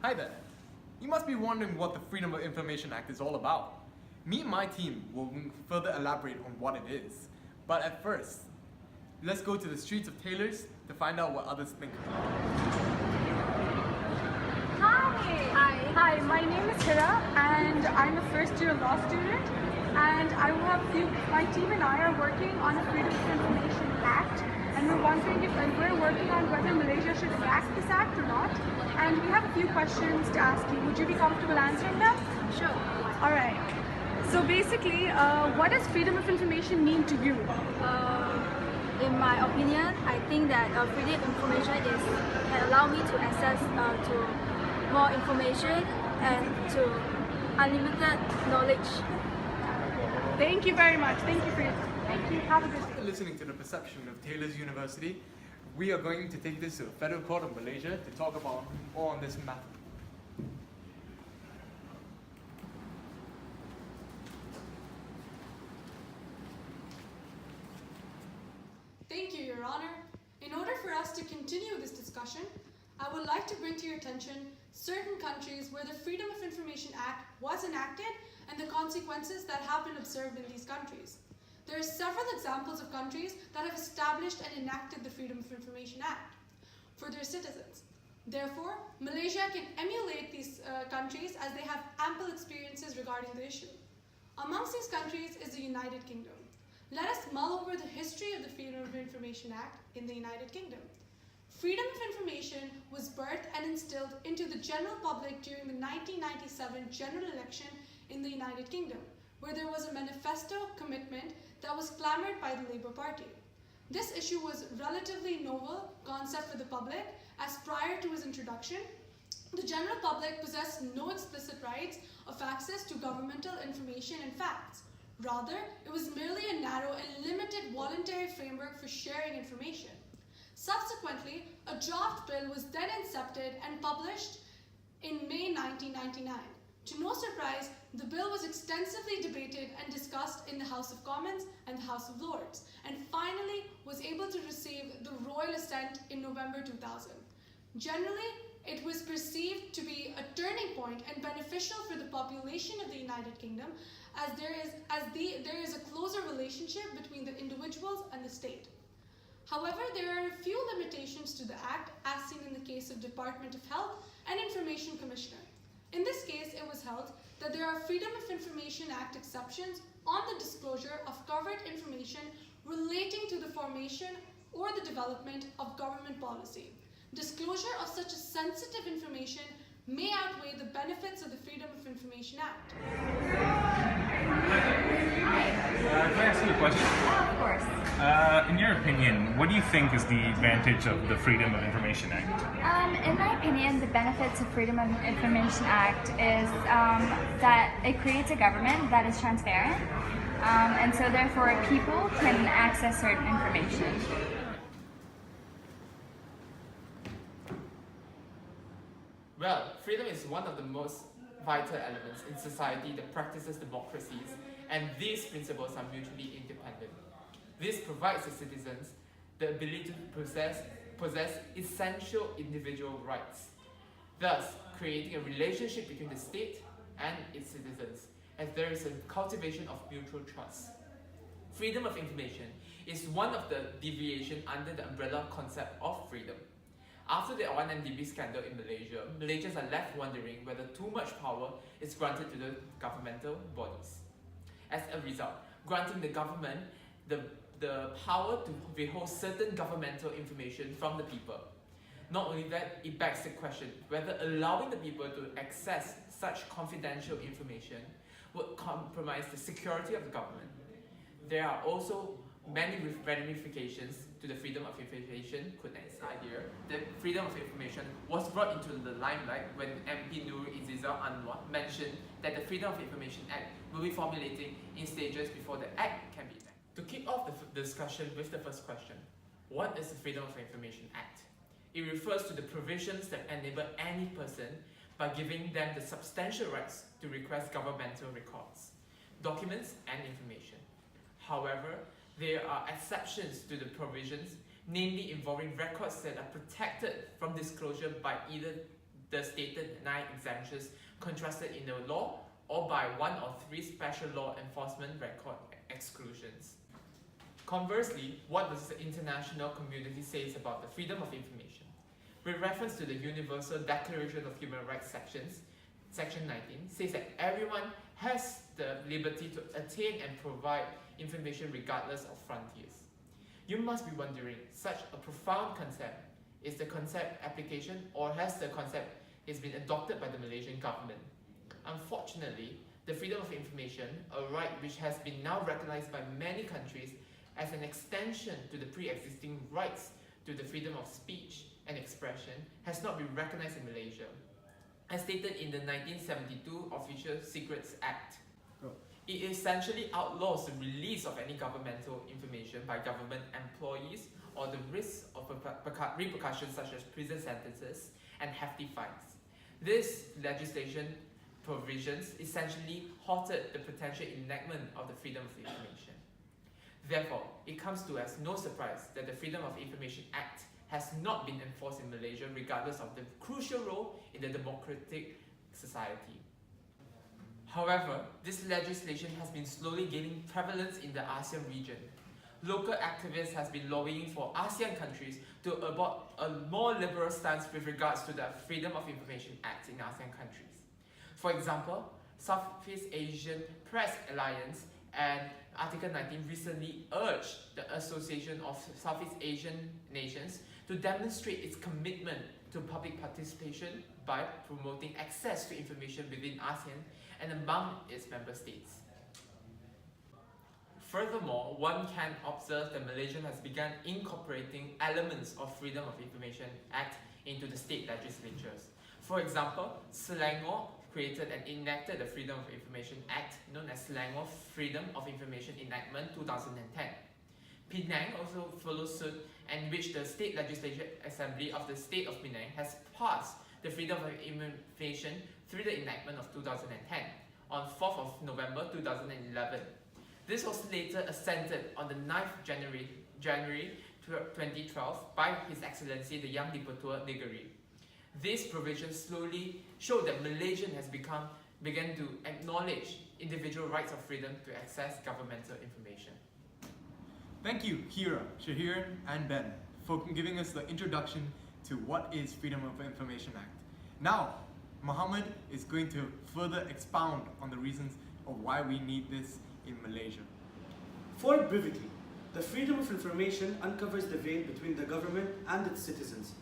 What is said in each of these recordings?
Hi there. You must be wondering what the Freedom of Information Act is all about. Me and my team will further elaborate on what it is. But at first, let's go to the streets of Taylor's to find out what others think about Hi, my name is Hira and I'm a first year law student, and my team and I are working on a Freedom of Information Act, and we're wondering if we're working on whether Malaysia should enact this act or not, and we have a few questions to ask you. Would you be comfortable answering them? Sure. Alright, so basically, what does freedom of information mean to you? In my opinion, I think that freedom of information can allow me to access to more information and to unlimited knowledge. Thank you very much. Thank you for your time. Thank you. Have a good day. After listening to the perception of Taylor's University, we are going to take this to the Federal Court of Malaysia to talk about more on this matter. Thank you, Your Honor. In order for us to continue this discussion, I would like to bring to your attention certain countries where the Freedom of Information Act was enacted and the consequences that have been observed in these countries. There are several examples of countries that have established and enacted the Freedom of Information Act for their citizens. Therefore, Malaysia can emulate these countries as they have ample experiences regarding the issue. Amongst these countries is the United Kingdom. Let us mull over the history of the Freedom of Information Act in the United Kingdom. Freedom of information was birthed and instilled into the general public during the 1997 general election in the United Kingdom, where there was a manifesto commitment that was clamored by the Labour Party. This issue was a relatively novel concept for the public, as prior to its introduction, the general public possessed no explicit rights of access to governmental information and facts. Rather, it was merely a narrow and limited voluntary framework for sharing information. Subsequently, a draft bill was then incepted and published in May 1999. To no surprise, the bill was extensively debated and discussed in the House of Commons and the House of Lords, and finally was able to receive the royal assent in November 2000. Generally, it was perceived to be a turning point and beneficial for the population of the United Kingdom, as there is a closer relationship between the individuals and the state. However, there are a few limitations to the Act, as seen in the case of Department of Health and Information Commissioner. In this case, it was held that there are Freedom of Information Act exceptions on the disclosure of covered information relating to the formation or the development of government policy. Disclosure of such a sensitive information may outweigh the benefits of the Freedom of Information Act. Can I ask you a question? Of course. In your opinion, what do you think is the advantage of the Freedom of Information Act? In my opinion, the benefits of Freedom of Information Act is that it creates a government that is transparent, and so therefore people can access certain information. Well, freedom is one of the most vital elements in society that practices democracies, and these principles are mutually independent. This provides the citizens the ability to possess essential individual rights, thus creating a relationship between the state and its citizens, as there is a cultivation of mutual trust. Freedom of information is one of the deviations under the umbrella concept of freedom. After the 1MDB scandal in Malaysia, Malaysians are left wondering whether too much power is granted to the governmental bodies. As a result, granting the government the power to withhold certain governmental information from the people. Not only that, it begs the question whether allowing the people to access such confidential information would compromise the security of the government. There are also many ramifications to the freedom of information. Could next slide here. The freedom of information was brought into the limelight when MP Nur Izizal Anwar mentioned that the Freedom of Information Act will be formulating in stages before the Act can be enacted. To kick off the discussion with the first question, what is the Freedom of Information Act? It refers to the provisions that enable any person by giving them the substantial rights to request governmental records, documents and information. However, there are exceptions to the provisions, namely involving records that are protected from disclosure by either the stated 9 exemptions contrasted in the law or by 1 or 3 special law enforcement record exclusions. Conversely, what does the international community say about the freedom of information? With reference to the Universal Declaration of Human Rights Section 19 says that everyone has the liberty to attain and provide information regardless of frontiers. You must be wondering, such a profound concept, is the concept application or has the concept been adopted by the Malaysian government? Unfortunately, the freedom of information, a right which has been now recognized by many countries as an extension to the pre-existing rights to the freedom of speech and expression, has not been recognized in Malaysia. As stated in the 1972 Official Secrets Act, it essentially outlaws the release of any governmental information by government employees or the risk of repercussions such as prison sentences and hefty fines. This legislation provisions essentially halted the potential enactment of the Freedom of Information. Therefore, it comes to us no surprise that the Freedom of Information Act has not been enforced in Malaysia regardless of the crucial role in the democratic society. However, this legislation has been slowly gaining prevalence in the ASEAN region. Local activists have been lobbying for ASEAN countries to adopt a more liberal stance with regards to the Freedom of Information Act in ASEAN countries. For example, Southeast Asian Press Alliance and Article 19 recently urged the Association of Southeast Asian Nations to demonstrate its commitment to public participation by promoting access to information within ASEAN and among its member states. Furthermore, one can observe that Malaysia has begun incorporating elements of Freedom of Information Act into the state legislatures. For example, Selangor created and enacted the Freedom of Information Act known as Selangor Freedom of Information Enactment 2010. Penang also follows suit, in which the State Legislature Assembly of the State of Penang has passed the Freedom of Information through the enactment of 2010 on 4th of November 2011. This was later assented on the 9th January 2012 by His Excellency the Yang di-Pertua Negeri. These provisions slowly show that Malaysia has begun to acknowledge individual rights of freedom to access governmental information. Thank you, Hira, Shahir, and Ben, for giving us the introduction to what is Freedom of Information Act. Now, Muhammad is going to further expound on the reasons of why we need this in Malaysia. For brevity, the freedom of information uncovers the veil between the government and its citizens,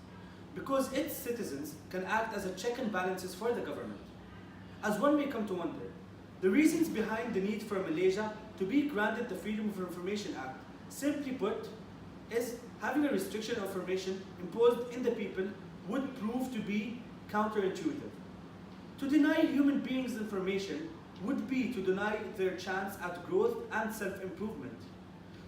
because its citizens can act as a check and balances for the government. As one may come to wonder, the reasons behind the need for Malaysia to be granted the Freedom of Information Act, simply put, is having a restriction of information imposed in the people would prove to be counterintuitive. To deny human beings information would be to deny their chance at growth and self-improvement.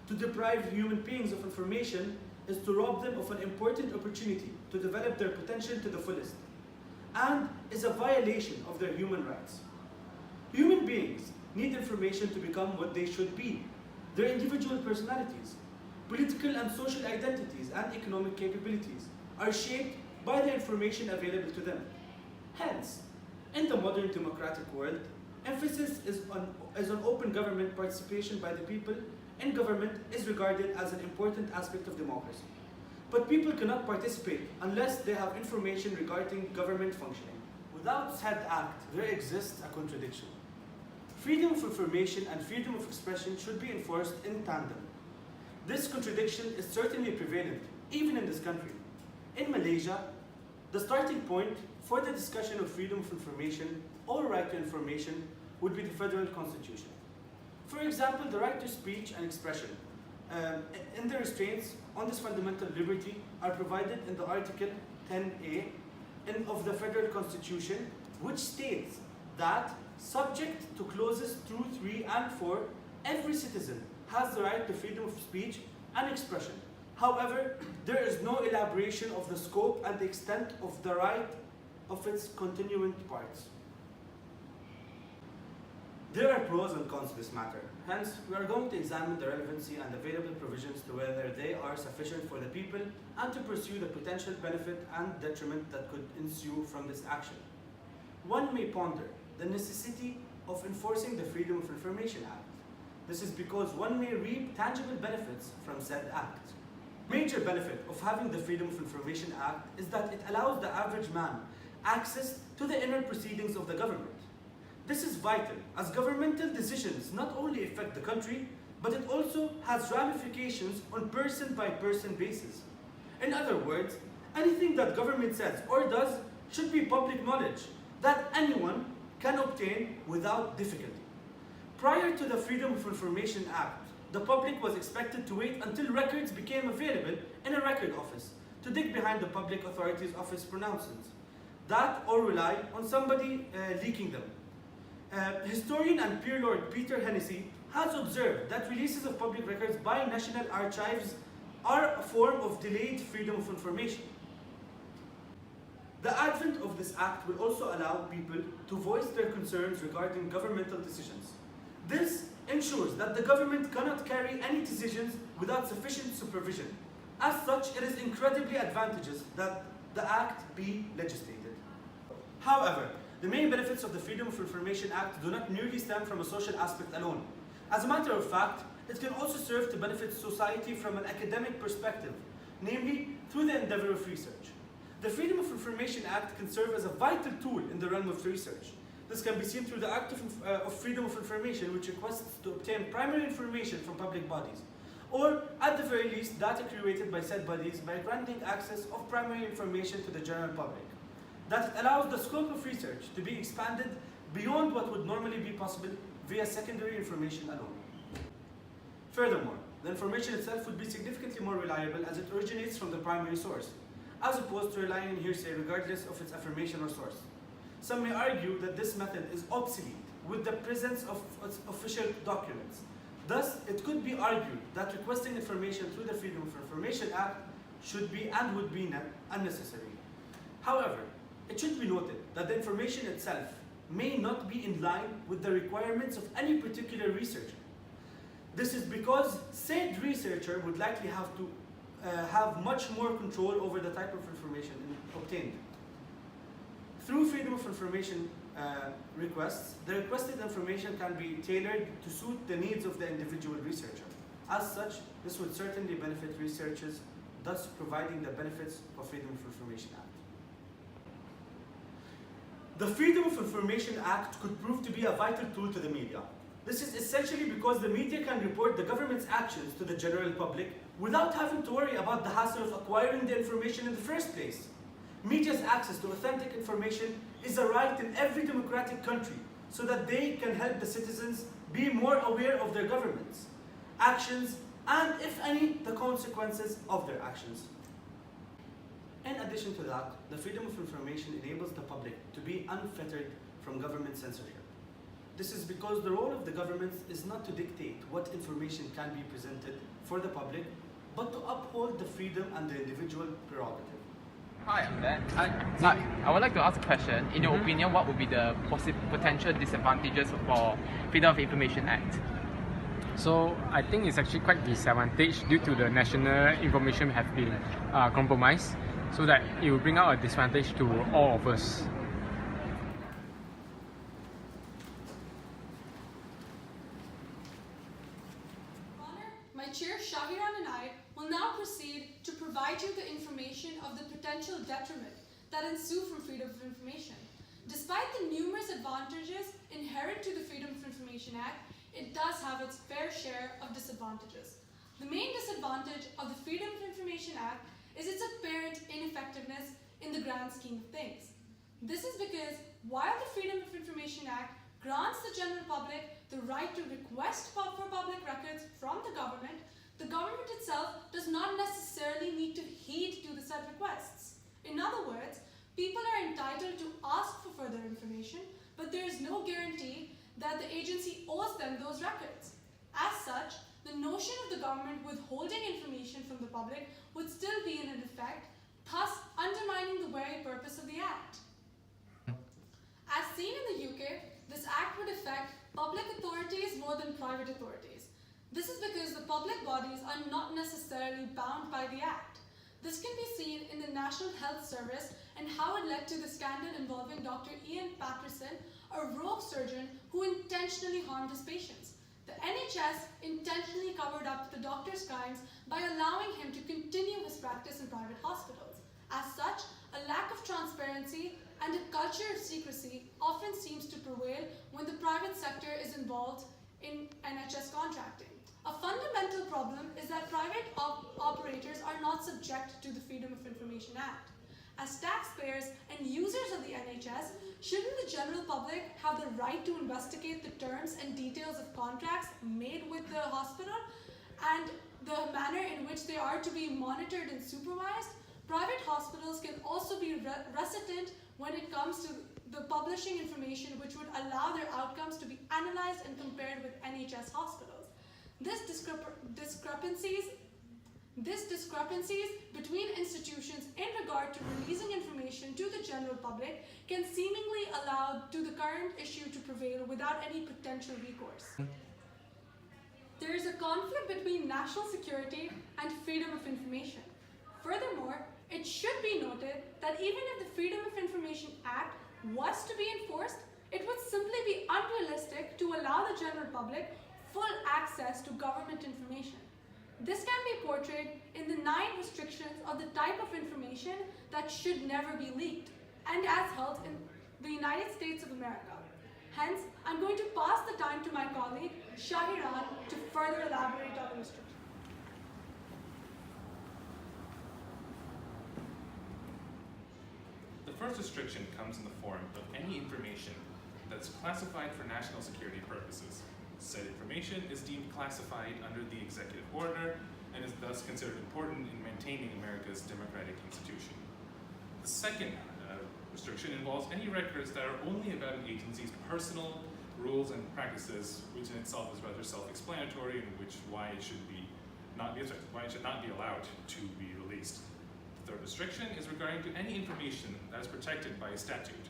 To deprive human beings of information is to rob them of an important opportunity to develop their potential to the fullest, and is a violation of their human rights. Human beings need information to become what they should be, their individual personalities. Political and social identities and economic capabilities are shaped by the information available to them. Hence, in the modern democratic world, emphasis is on open government participation by the people in government is regarded as an important aspect of democracy. But people cannot participate unless they have information regarding government functioning. Without said act, there exists a contradiction. Freedom of information and freedom of expression should be enforced in tandem. This contradiction is certainly prevalent, even in this country. In Malaysia, the starting point for the discussion of freedom of information or right to information would be the federal constitution. For example, the right to speech and expression in the restraints on this fundamental liberty are provided in the Article 10A of the Federal Constitution, which states that, subject to clauses 2, 3, and 4, every citizen has the right to freedom of speech and expression. However, there is no elaboration of the scope and the extent of the right of its continuing parts. There are pros and cons to this matter. Hence, we are going to examine the relevancy and available provisions to whether they are sufficient for the people and to pursue the potential benefit and detriment that could ensue from this action. One may ponder the necessity of enforcing the Freedom of Information Act. This is because one may reap tangible benefits from said act. Major benefit of having the Freedom of Information Act is that it allows the average man access to the inner proceedings of the government. This is vital as governmental decisions not only affect the country, but it also has ramifications on person-by-person basis. In other words, anything that government says or does should be public knowledge that anyone can obtain without difficulty. Prior to the Freedom of Information Act, the public was expected to wait until records became available in a record office to dig behind the Public Authorities Office pronouncements, that or rely on somebody leaking them. Historian and peer lord Peter Hennessy has observed that releases of public records by national archives are a form of delayed freedom of information. The advent of this act will also allow people to voice their concerns regarding governmental decisions. This ensures that the government cannot carry any decisions without sufficient supervision. As such, it is incredibly advantageous that the act be legislated. However, the main benefits of the Freedom of Information Act do not merely stem from a social aspect alone. As a matter of fact, it can also serve to benefit society from an academic perspective, namely through the endeavor of research. The Freedom of Information Act can serve as a vital tool in the realm of research. This can be seen through the Act of Freedom of Information, which requests to obtain primary information from public bodies, or at the very least data created by said bodies by granting access of primary information to the general public. That it allows the scope of research to be expanded beyond what would normally be possible via secondary information alone. Furthermore, the information itself would be significantly more reliable as it originates from the primary source, as opposed to relying on hearsay regardless of its affirmation or source. Some may argue that this method is obsolete with the presence of official documents. Thus, it could be argued that requesting information through the Freedom of Information Act should be and would be unnecessary. However, it should be noted that the information itself may not be in line with the requirements of any particular researcher. This is because said researcher would likely have to have much more control over the type of information obtained. Through Freedom of Information requests, the requested information can be tailored to suit the needs of the individual researcher. As such, this would certainly benefit researchers, thus providing the benefits of Freedom of Information Act. The Freedom of Information Act could prove to be a vital tool to the media. This is essentially because the media can report the government's actions to the general public without having to worry about the hassle of acquiring the information in the first place. Media's access to authentic information is a right in every democratic country so that they can help the citizens be more aware of their government's actions and, if any, the consequences of their actions. In addition to that, the Freedom of Information enables the public to be unfettered from government censorship. This is because the role of the government is not to dictate what information can be presented for the public, but to uphold the freedom and the individual prerogative. Hi, I'm Ben. Hi, I would like to ask a question. In your opinion, what would be the potential disadvantages for Freedom of Information Act? So I think it's actually quite disadvantaged due to the national information have been compromised, so that it will bring out a disadvantage to all of us. My chair Shahiran and I will now proceed to provide you the information of the potential detriment that ensue from freedom of information. Despite the numerous advantages inherent to the Freedom of Information Act, it does have its fair share of disadvantages. The main disadvantage of the Freedom of Information Act is its apparent ineffectiveness in the grand scheme of things. This is because while the Freedom of Information Act grants the general public the right to request for public records from the government itself does not necessarily need to heed to the said requests. In other words, people are entitled to ask for further information, but there is no guarantee that the agency owes them those records. As such, the notion of the government withholding information from the public would still be in effect, thus undermining the very purpose of the Act. As seen in the UK, this Act would affect public public authorities more than private authorities. This is because the public bodies are not necessarily bound by the Act. This can be seen in the National Health Service and how it led to the scandal involving Dr. Ian Patterson, a rogue surgeon who intentionally harmed his patients. The NHS intentionally covered up the doctor's crimes by allowing him to continue his practice in private hospitals. As such, a lack of transparency and a culture of secrecy often seems to prevail when the private sector is involved in NHS contracting. A fundamental problem is that private operators are not subject to the Freedom of Information Act. As taxpayers and users of the NHS, shouldn't the general public have the right to investigate the terms and details of contracts made with the hospital and the manner in which they are to be monitored and supervised? Private hospitals can also be reticent when it comes to the publishing information which would allow their outcomes to be analyzed and compared with NHS hospitals. This discrepancies between institutions in regard to releasing information to the general public can seemingly allow to the current issue to prevail without any potential recourse. There is a conflict between national security and freedom of information. Furthermore, it should be noted that even if the Freedom of Information Act was to be enforced, it would simply be unrealistic to allow the general public full access to government information. This can be portrayed in the 9 restrictions of the type of information that should never be leaked, and as held in the United States of America. Hence, I'm going to pass the time to my colleague, Shahiran, to further elaborate on the restrictions. The first restriction comes in the form of any information that's classified for national security purposes. Said information is deemed classified under the executive order and is thus considered important in maintaining America's democratic institution. The second restriction involves any records that are only about an agency's personal rules and practices, which in itself is rather self-explanatory, and why it should not be allowed to be released. The third restriction is regarding to any information that is protected by a statute.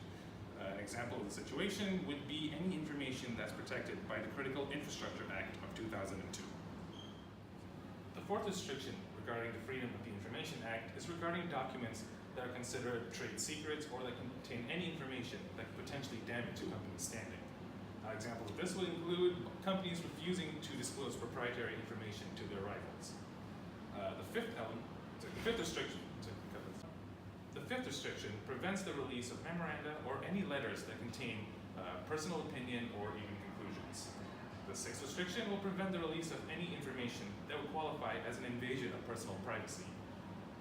An example of the situation would be any information that's protected by the Critical Infrastructure Act of 2002. The fourth restriction regarding the Freedom of the Information Act is regarding documents that are considered trade secrets or that contain any information that could potentially damage a company's standing. Examples of this would include companies refusing to disclose proprietary information to their rivals. The fifth restriction prevents the release of memoranda or any letters that contain personal opinion or even conclusions. The sixth restriction will prevent the release of any information that would qualify as an invasion of personal privacy.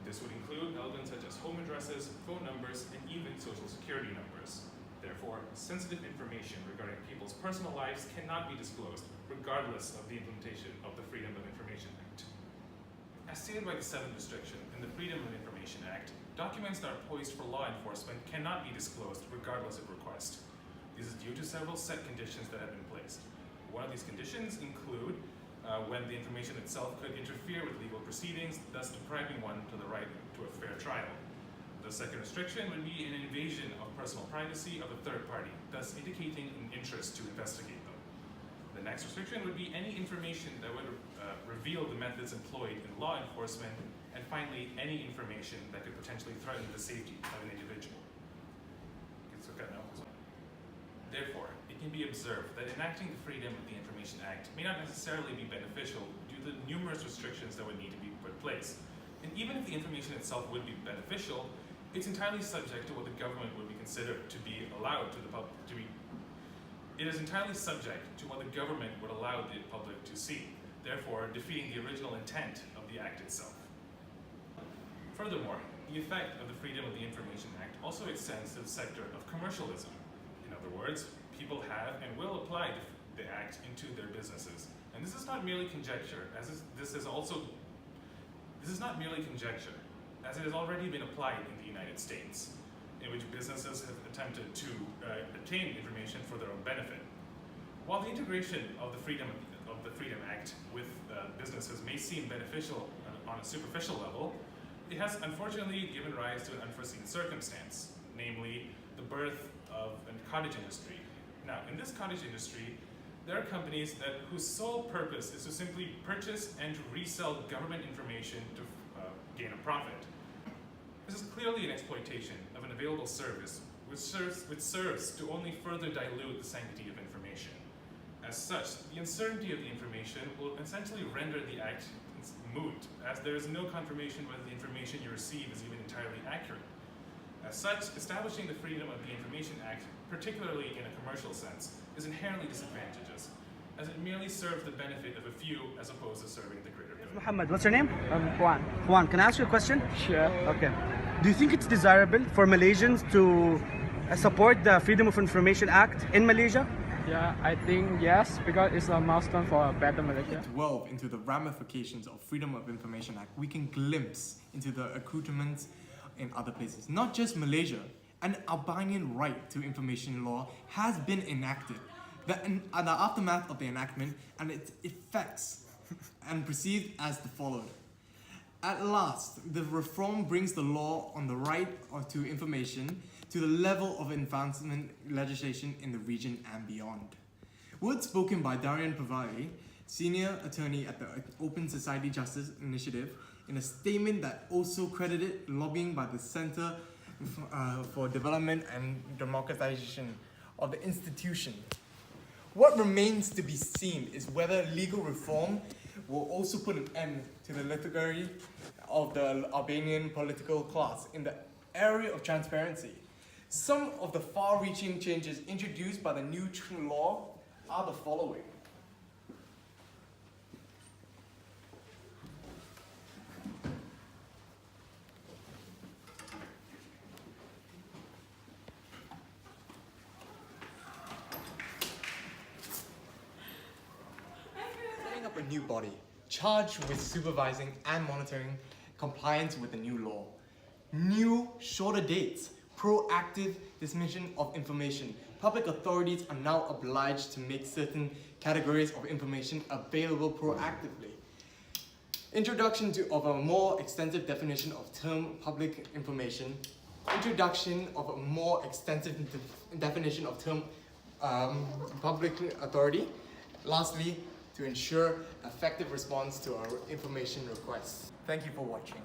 This would include elements such as home addresses, phone numbers, and even social security numbers. Therefore, sensitive information regarding people's personal lives cannot be disclosed, regardless of the implementation of the Freedom of Information Act. As stated by the seventh restriction in the Freedom of Information Act, documents that are poised for law enforcement cannot be disclosed regardless of request. This is due to several set conditions that have been placed. One of these conditions include when the information itself could interfere with legal proceedings, thus depriving one to the right to a fair trial. The second restriction would be an invasion of personal privacy of a third party, thus indicating an interest to investigate them. The next restriction would be any information that would reveal the methods employed in law enforcement, and finally, any information that could potentially threaten the safety of an individual. Therefore, it can be observed that enacting the Freedom of the Information Act may not necessarily be beneficial due to the numerous restrictions that would need to be put in place. And even if the information itself would be beneficial, it's entirely subject to what the government would be considered to be allowed to the public to be. It is entirely subject to what the government would allow the public to see, therefore defeating the original intent of the Act itself. Furthermore, the effect of the Freedom of the Information Act also extends to the sector of commercialism. In other words, people have and will apply the Act into their businesses. And this is not merely conjecture, this is not merely conjecture, as it has already been applied in the United States, in which businesses have attempted to obtain information for their own benefit. While the integration of the Freedom Act with businesses may seem beneficial on a superficial level, it has unfortunately given rise to an unforeseen circumstance, namely the birth of a cottage industry. Now, in this cottage industry, there are companies whose sole purpose is to simply purchase and to resell government information to gain a profit. This is clearly an exploitation of an available service which serves to only further dilute the sanctity of information. As such, the uncertainty of the information will essentially render the act moot, as there is no confirmation whether the information you receive is even entirely accurate. As such, establishing the Freedom of the Information Act, particularly in a commercial sense, is inherently disadvantageous, as it merely serves the benefit of a few as opposed to serving the greater good. Muhammad, what's your name? Juan. Juan, can I ask you a question? Sure. Okay. Do you think it's desirable for Malaysians to support the Freedom of Information Act in Malaysia? Yeah, I think yes, because it's a milestone for a better Malaysia. Delve into the ramifications of Freedom of Information Act, we can glimpse into the accoutrements in other places. Not just Malaysia, an Albanian right to information law has been enacted. The aftermath of the enactment and its effects and perceived as the followed. At last, the reform brings the law on the right to information to the level of advancement legislation in the region and beyond. Words spoken by Darian Pavai, senior attorney at the Open Society Justice Initiative, in a statement that also credited lobbying by the Center for Development and Democratization of the institution. What remains to be seen is whether legal reform will also put an end to the lethargy of the Albanian political class in the area of transparency. Some of the far-reaching changes introduced by the new law are the following. Setting up a new body charged with supervising and monitoring compliance with the new law. New, shorter dates. Proactive dissemination of information. Public authorities are now obliged to make certain categories of information available proactively. Introduction of a more extensive definition of term public information. Introduction of a more extensive definition of term public authority. Lastly, to ensure effective response to our information requests. Thank you for watching.